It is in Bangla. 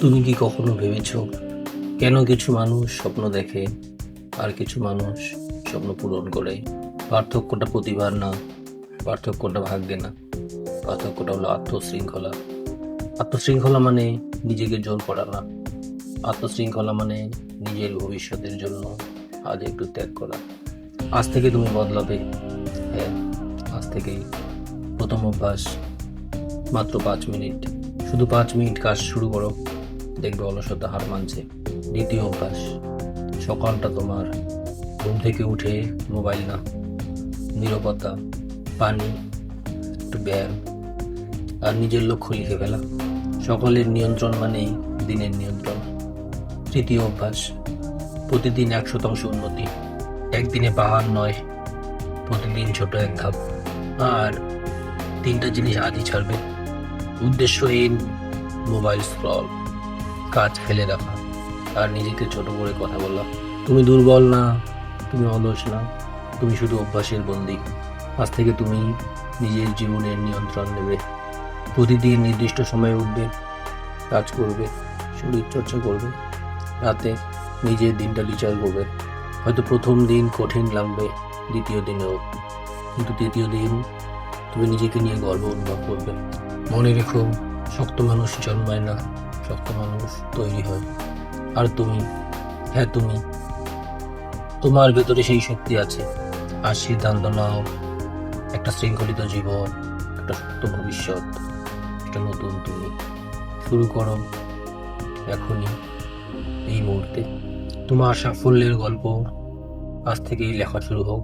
তুমি কি কখনো ভেবেছো কেন কিছু মানুষ স্বপ্ন দেখে আর কিছু মানুষ স্বপ্ন পূরণ করে? পার্থক্যটা প্রতিভার না, পার্থক্যটা ভাগ্যে না, পার্থক্যটা হলো আত্মশৃঙ্খলা। আত্মশৃঙ্খলা মানে নিজেকে জোর করা না, আত্মশৃঙ্খলা মানে নিজের ভবিষ্যতের জন্য আজ একটু ত্যাগ করা। আজ থেকে তুমি বদলাবে। হ্যাঁ, আজ থেকেই। প্রথম অভ্যাস, মাত্র 5 মিনিট, শুধু 5 মিনিট কাজ শুরু করো, দেখবে অলসতা হার মানছে। দ্বিতীয় অভ্যাস, সকালটা তোমার ঘুম থেকে উঠে মোবাইল না, নীরবতা, পানি, একটু ব্যায়াম আর নিজের লক্ষ্য লিখে ফেলা। সকালের নিয়ন্ত্রণ মানেই দিনের নিয়ন্ত্রণ। তৃতীয় অভ্যাস, প্রতিদিন 1% উন্নতি, একদিনে পাহাড় নয়, প্রতিদিন ছোট এক ধাপ। আর তিনটা জিনিস আজই ছাড়বে: উদ্দেশ্যহীন মোবাইল স্ক্রল, কাজ ফেলে রাখা আর নিজেকে ছোট করে কথা বলা। তুমি দুর্বল না, তুমি অলস না, তুমি শুধু অভ্যাসের বন্দী। আজ থেকে তুমি নিজের জীবনের নিয়ন্ত্রণ নেবে। প্রতিদিন নির্দিষ্ট সময়ে উঠবে, কাজ করবে, শরীর চর্চা করবে, রাতে নিজের দিনটা বিচার করবে। হয়তো প্রথম দিন কঠিন লাগবে, দ্বিতীয় দিনেও, কিন্তু তৃতীয় দিন তুমি নিজেকে নিয়ে গর্ব অনুভব করবে। মনে রেখো, শক্ত মানুষ জন্মায় না, শক্ত মানুষ তৈরি হয়। আর তুমি, হ্যাঁ তুমি, তোমার ভেতরে সেই শক্তি আছে। আর সিদ্ধান্ত নাও, একটা শৃঙ্খলিত জীবন, একটা শক্ত ভবিষ্যৎ, একটা নতুন তুমি। শুরু করো এখনই, এই মুহূর্তে। তোমার সাফল্যের গল্প আজ থেকেই লেখা শুরু হোক।